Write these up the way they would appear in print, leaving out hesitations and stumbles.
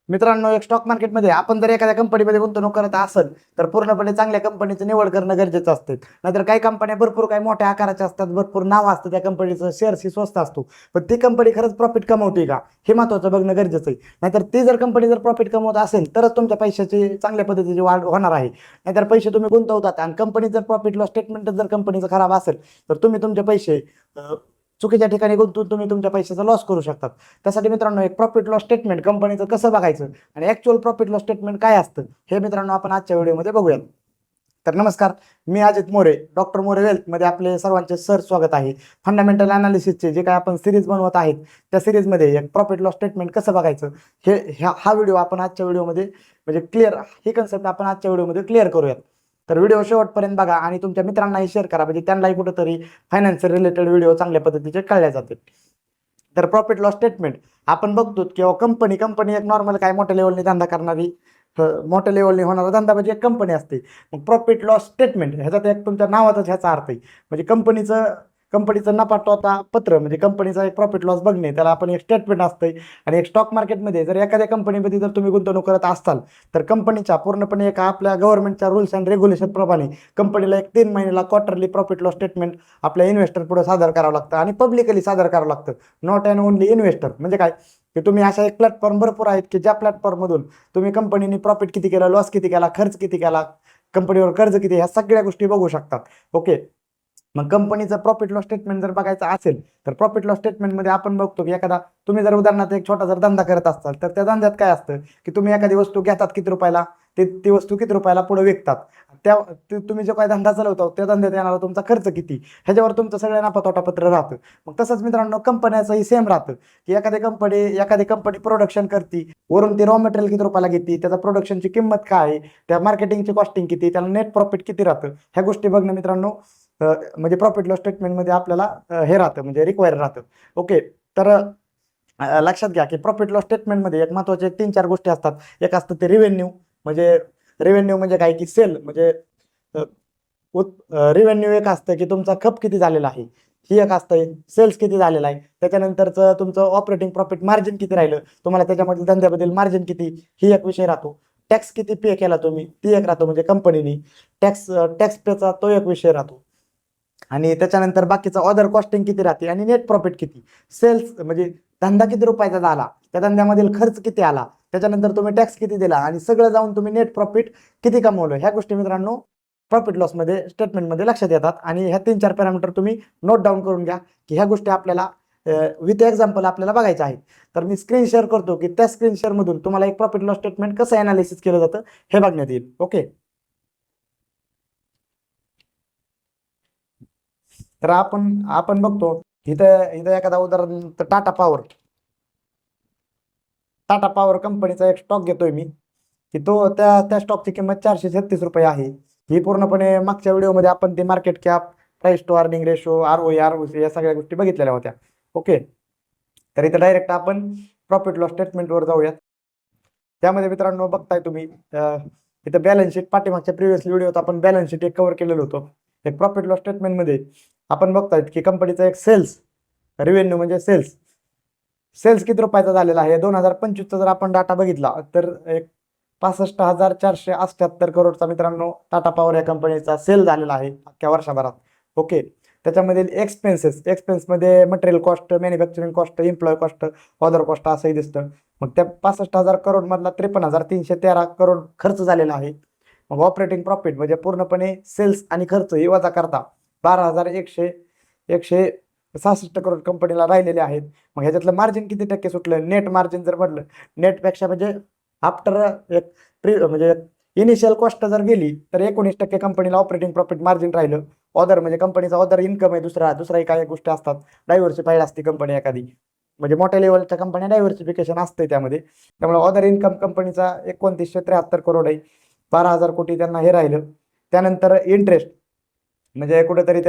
मित्रांनो, एक स्टॉक मार्केटमध्ये आपण जर एखाद्या कंपनीमध्ये गुंतवणूक करत असेल तर पूर्णपणे चांगल्या कंपनीची निवड करणं गरजेचं असते. नाहीतर काही कंपन्या भरपूर काही मोठ्या आकाराच्या असतात, भरपूर नाव असतं त्या कंपनीचं, शेअर्स ही स्वस्त असतो, पण ती कंपनी खरंच प्रॉफिट कमवते का हे महत्त्वाचं बघणं गरजेचं आहे. नाहीतर ती जर कंपनी जर प्रॉफिट कमवत असेल तरच तुमच्या पैशाची चांगल्या पद्धतीची वाढ होणार आहे. नाहीतर पैसे तुम्ही गुंतवतात आणि कंपनी जर प्रॉफिट लॉस स्टेटमेंट जर कंपनीचं खराब असेल तर तुम्ही तुमचे पैसे चुकीच्या ठिकाणी गुंतवून तुम्ही तुमच्या पैशाचा लॉस करू शकतात. त्यासाठी मित्रांनो, एक प्रॉफिट लॉस स्टेटमेंट कंपनीचं कसं बघायचं आणि ऍक्च्युअल प्रॉफिट लॉस स्टेटमेंट काय असतं हे मित्रांनो आपण आजच्या व्हिडिओमध्ये बघूयात. तर नमस्कार, मी अजित मोरे, डॉक्टर मोरे वेल्थमध्ये आपले सर्वांचे सर स्वागत आहे. फंडामेंटल अनालिसिसचे जे काय आपण सिरीज बनवत आहेत त्या सिरीजमध्ये एक प्रॉफिट लॉस स्टेटमेंट कसं बघायचं हा व्हिडिओ आपण आजच्या व्हिडिओमध्ये म्हणजे क्लिअर ही कन्सेप्ट आपण आजच्या व्हिडिओमध्ये क्लिअर करूयात. तर व्हिडिओ शेवटपर्यंत बघा आणि तुमच्या मित्रांनाही शेअर करा, म्हणजे त्यांनाही कुठेतरी फायनान्शियल रिलेटेड व्हिडिओ चांगल्या पद्धतीचे कळले जातील. तर प्रॉफिट लॉस स्टेटमेंट आपण बघतो किंवा कंपनी एक नॉर्मल काय मोठ्या लेवलने धंदा करणारी, मोठ्या लेवलने होणारा धंदा म्हणजे एक कंपनी असते. मग प्रॉफिट लॉस स्टेटमेंट ह्याच्यात एक तुमच्या नावाचाच ह्याचा अर्थ आहे, म्हणजे कंपनीचं नफा तोटा पत्र, म्हणजे कंपनीचा एक प्रॉफिट लॉस बघणे, त्याला आपण एक स्टेटमेंट असते. आणि एक स्टॉक मार्केटमध्ये जर एखाद्या कंपनीमध्ये जर तुम्ही गुंतवणूक करत असाल तर कंपनीच्या पूर्णपणे एका आपल्या गव्हर्नमेंटच्या रूल्स अँड रेग्युलेशन प्रमाणे कंपनीला एक 3 महिन्याला क्वार्टरली प्रॉफिट लॉस स्टेटमेंट आपल्या इन्व्हेस्टर पुढे सादर करावं लागतं आणि पब्लिकली सादर करावं लागतं. नॉट अँड ओनली इन्व्हेस्टर, म्हणजे काय की तुम्ही अशा एक प्लॅटफॉर्म भरपूर आहेत की ज्या प्लॅटफॉर्ममधून तुम्ही कंपनीने प्रॉफिट किती केला, लॉस किती केला, खर्च किती केला, कंपनीवर कर्ज किती, ह्या सगळ्या गोष्टी बघू शकतात. ओके. मग कंपनीचं प्रॉफिट लॉस स्टेटमेंट जर बघायचं असेल तर प्रॉफिट लॉस स्टेटमेंटमध्ये आपण बघतो की एखादा तुम्ही जर उदाहरणार्थ एक छोटा जर धंदा करत असाल तर त्या धंद्यात काय असतं की तुम्ही एखादी वस्तू घेतात किती रुपयाला, ती वस्तू किती रुपयाला पुढे विकतात, तुम्ही जो काही धंदा चालवता त्या धंद्यात येणारा तुमचा खर्च किती, ह्याच्यावर तुमचं सगळं नफा तोटा पत्र राहतं. मग तसंच मित्रांनो कंपन्याचंही सेम राहतं की एखादी कंपनी प्रोडक्शन करते, वरून ती रॉ मटेरियल किती रुपयाला घेते, त्याचा प्रोडक्शनची किंमत काय आहे, त्या मार्केटिंगची कॉस्टिंग किती, त्याला नेट प्रॉफिट किती राहतं, ह्या गोष्टी बघणं मित्रांनो म्हणजे प्रॉफिट लॉस स्टेटमेंटमध्ये आपल्याला हे राहतं, म्हणजे रिक्वायर राहतं. ओके. तर लक्षात घ्या की प्रॉफिट लॉस स्टेटमेंटमध्ये एक महत्त्वाचे 3-4 गोष्टी असतात. एक असतं ते रेव्हेन्यू म्हणजे काय की सेल, म्हणजे रेव्हेन्यू एक असतं की तुमचा खप किती झालेला आहे, ही एक असतं. सेल्स किती झालेला आहे, त्याच्यानंतरचं तुमचं ऑपरेटिंग प्रॉफिट मार्जिन किती राहिलं, तुम्हाला त्याच्यामधील धंद्याबद्दल मार्जिन किती, ही एक विषय राहतो. टॅक्स किती पे केला तुम्ही, ती एक राहतो, म्हणजे कंपनीने टॅक्स पेचा तो एक विषय राहतो. आणि त्याच्यानंतर बाकीचा ऑदर कॉस्टिंग किती राहते आणि नेट प्रॉफिट किती, सेल्स म्हणजे धंदा किती रुपयाचा झाला, त्या धंद्यामधील खर्च किती आला, त्याच्यानंतर तुम्ही टॅक्स किती दिला आणि सगळं जाऊन तुम्ही नेट प्रॉफिट किती कमवलं, ह्या गोष्टी मित्रांनो प्रॉफिट लॉसमध्ये स्टेटमेंटमध्ये लक्षात येतात. आणि ह्या 3-4 पॅरामीटर तुम्ही नोट डाऊन करून घ्या की ह्या गोष्टी आपल्याला विथ एक्झाम्पल आपल्याला बघायचं आहे. तर मी स्क्रीन शेअर करतो की त्या स्क्रीन शेअरमधून तुम्हाला एक प्रॉफिट लॉस स्टेटमेंट कसं अनालिसिस केलं जातं हे बघण्यात येईल. ओके. तर आपण बघतो इथं इथं एखादा उदाहरण तर टाटा पॉवर कंपनीचा एक स्टॉक घेतोय मी की त्या स्टॉकची किंमत 436 रुपये आहे. ही पूर्णपणे मागच्या व्हिडिओमध्ये आपण ते market cap, price to earning ratio, ROE ROC या सगळ्या गोष्टी बघितलेल्या होत्या. ओके. तर इथं डायरेक्ट आपण प्रॉफिट लॉस स्टेटमेंटवर जाऊयात. त्यामध्ये मित्रांनो बघताय तुम्ही इथं बॅलन्स शीट, पाठीमागच्या प्रिव्हियस व्हिडिओत आपण बॅलन्स शीट एक कव्हर केलेलं होतं. एक प्रॉफिट लॉस स्टेटमेंटमध्ये आपण बघतायत की कंपनीचा एक रेव्हेन्यू म्हणजे सेल्स किती रुपयाचा झालेला आहे. 2025चा जर आपण डाटा बघितला तर एक 65,478 करोडचा मित्रांनो टाटा पॉवर या कंपनीचा सेल झालेला आहे अख्ख्या वर्षभरात. ओके. त्याच्यामधील एक्सपेन्समध्ये material cost, manufacturing cost, employ cost, other cost असंही दिसतं. मग त्या 65,000 करोड मधला 53,313 करोड खर्च झालेला आहे. मग ऑपरेटिंग प्रॉफिट म्हणजे पूर्णपणे सेल्स आणि खर्च हे वजा करता 12,166 करोड कंपनीला राहिलेले आहेत. मग ह्याच्यातलं मार्जिन किती टक्के सुटलं, नेट मार्जिन जर म्हटलं, नेटपेक्षा म्हणजे आफ्टर एक म्हणजे इनिशियल कॉस्ट जर गेली तर 19% कंपनीला ऑपरेटिंग प्रॉफिट मार्जिन राहिलं. ऑदर म्हणजे कंपनीचा ऑदर इन्कम आहे, दुसराही काही गोष्टी असतात, डायव्हर्सिफाईड असते कंपनी एखादी, म्हणजे मोठ्या लेवलच्या कंपन्या डायव्हर्सिफिकेशन असते त्यामध्ये. त्यामुळे ऑदर इन्कम कंपनीचा 2973 करोड आहे, 12,000 कोटी त्यांना हे राहिलं. त्यानंतर इंटरेस्ट म्हणजे कुठेतरी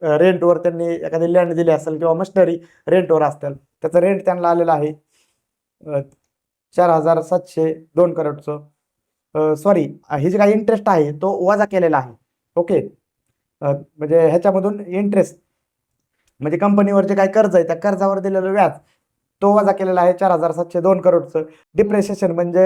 रेंटवर त्यांनी एखादी लँड दिली असेल किंवा मशिनरी रेंटवर असतील, त्याचं रेंट त्यांना आलेलं आहे 4,702 करोडचं. सॉरी, ही जी काही इंटरेस्ट आहे तो वजा केलेला आहे. ओके. म्हणजे ह्याच्यामधून इंटरेस्ट म्हणजे कंपनीवर जे काही कर्ज आहे त्या कर्जावर दिलेलं व्याज तो वजा केलेला आहे 4,702 करोडचं. डिप्रिसिएशन म्हणजे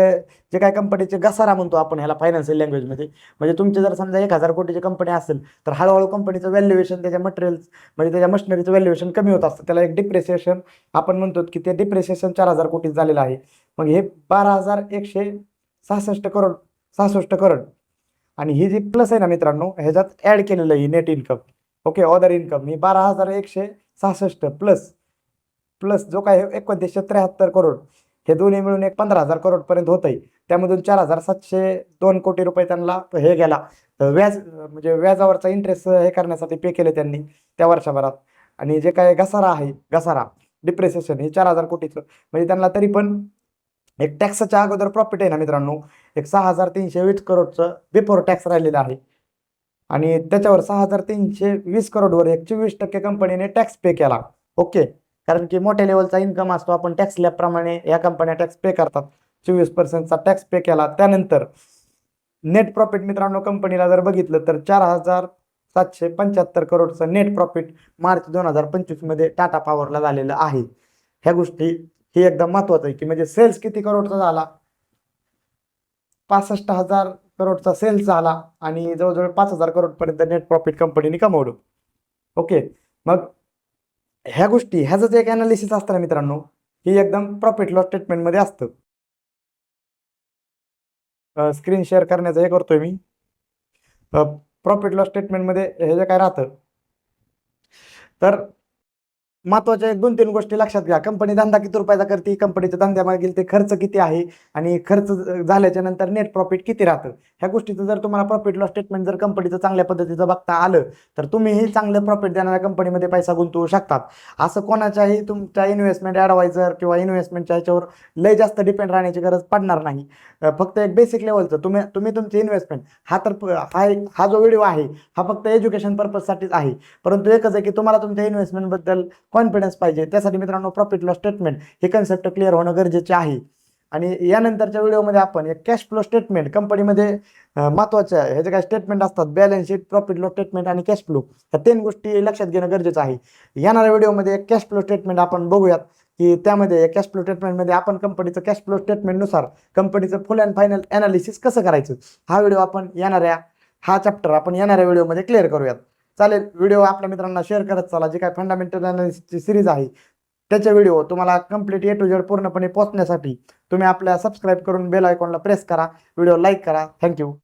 जे काय कंपनीचे घसारा म्हणतो आपण ह्याला फायनान्शियल लँग्वेजमध्ये, म्हणजे तुमचे जर समजा 1,000 कोटीची कंपनी असेल तर हळूहळू कंपनीचं व्हॅल्युएशन त्याच्या मटेरियल्स म्हणजे त्याच्या मशिनरीचं व्हॅल्युएशन कमी होत असतं, त्याला एक डिप्रिसिएशन आपण म्हणतो की ते डिप्रिसिएशन 4,000 कोटी झालेलं आहे. मग हे 12,166 करोड आणि ही जी प्लस आहे ना मित्रांनो, ह्याच्यात ऍड केलेलं आहे net income. Okay, other income ही 12,166 प्लस प्लस जो काय 2,973 करोड, हे दोन्ही मिळून एक 15,000 करोड पर्यंत होत आहे. त्यामधून 4,702 कोटी रुपये त्यांना हे गेला व्याज, म्हणजे व्याजावरचा इंटरेस्ट हे करण्यासाठी पे केले त्यांनी त्या वर्षभरात. आणि जे काय घसारा डिप्रिसिएशन हे 4,000 कोटीचं, म्हणजे त्यांना तरी पण एक टॅक्सच्या अगोदर प्रॉफिट आहे ना मित्रांनो, एक 6,320 करोडचं बिफोर टॅक्स राहिलेलं आहे. आणि त्याच्यावर 6,320 करोडवर एक 24% कंपनीने टॅक्स पे केला. ओके, कारण की मोठ्या लेवलचा इन्कम असतो, आपण टॅक्स स्लॅबप्रमाणे या कंपन्या टॅक्स पे करतात. 24%चा टॅक्स पे केला. त्यानंतर नेट प्रॉफिट मित्रांनो कंपनीला जर बघितलं तर 4,775 करोडचं नेट प्रॉफिट मार्च 2025 मध्ये टाटा पॉवरला झालेलं आहे. ह्या गोष्टी ही एकदम महत्वाचं आहे की म्हणजे सेल्स किती करोडचा झाला, 65,000 करोडचा सेल्स झाला आणि जवळजवळ 5,000 करोड पर्यंत नेट प्रॉफिट कंपनीने कमवलं. ओके, मग ह्या गोष्टी ह्याचं जे एक अनालिसिस असतं ना मित्रांनो, ही एकदम प्रॉफिट लॉस स्टेटमेंटमध्ये असतं. स्क्रीन शेअर करण्याचं हे करतोय मी. प्रॉफिट लॉस स्टेटमेंटमध्ये हे जे काय राहतं, तर महत्वाच्या 1-2-3 गोष्टी लक्षात घ्या. कंपनी धंदा किती रुपयाचा करते, कंपनीच्या धंद्यामागील ते खर्च किती आहे आणि खर्च झाल्याच्या नंतर नेट प्रॉफिट किती राहतं. ह्या गोष्टीचं जर तुम्हाला प्रॉफिट लॉस स्टेटमेंट जर कंपनीचं चांगल्या पद्धतीचं बघता आलं तर तुम्हीही चांगलं प्रॉफिट देणाऱ्या कंपनीमध्ये पैसा गुंतवू शकतात. असं कोणाच्याही तुमच्या इन्व्हेस्टमेंट ॲडवायझर किंवा इन्व्हेस्टमेंटच्या ह्याच्यावर लय जास्त डिपेंड राहण्याची गरज पडणार नाही. फक्त एक बेसिक लेवलचं तुम्ही तुमची इन्व्हेस्टमेंट हा जो व्हिडिओ आहे हा फक्त एज्युकेशन पर्पजसाठीच आहे. परंतु एकच आहे की तुम्हाला तुमच्या इन्व्हेस्टमेंटबद्दल कॉन्फिडन्स पाहिजे. त्यासाठी मित्रांनो प्रॉफिट लॉस स्टेटमेंट हे कन्सेप्ट क्लिअर होणं गरजेचे आहे. आणि यानंतरच्या व्हिडिओमध्ये आपण एक कॅश फ्लो स्टेटमेंट कंपनीमध्ये महत्त्वाच्या ह्याचे काय स्टेटमेंट असतात, balance sheet, profit loss statement आणि कॅश फ्लो, ह्या 3 गोष्टी लक्षात घेणं गरजेचं आहे. येणाऱ्या व्हिडिओमध्ये एक कॅश फ्लो स्टेटमेंट आपण बघूयात की त्यामध्ये कॅश फ्लो स्टेटमेंटमध्ये आपण कंपनीचं कॅश फ्लो स्टेटमेंटनुसार कंपनीचं फुल अँड फायनल ॲनालिसिस कसं करायचं, हा चॅप्टर आपण येणाऱ्या व्हिडिओमध्ये क्लिअर करूयात. चालेल, व्हिडिओ आपल्या मित्रांना शेअर करत चला. जी काय फंडामेंटल अनालिसिसची सिरीज आहे त्याचे व्हिडिओ तुम्हाला कंप्लीट A to Z पूर्णपणे पोहोचण्यासाठी तुम्ही आपल्या सबस्क्राईब करून बेल आयकॉनला प्रेस करा, व्हिडिओ लाईक करा. थँक्यू.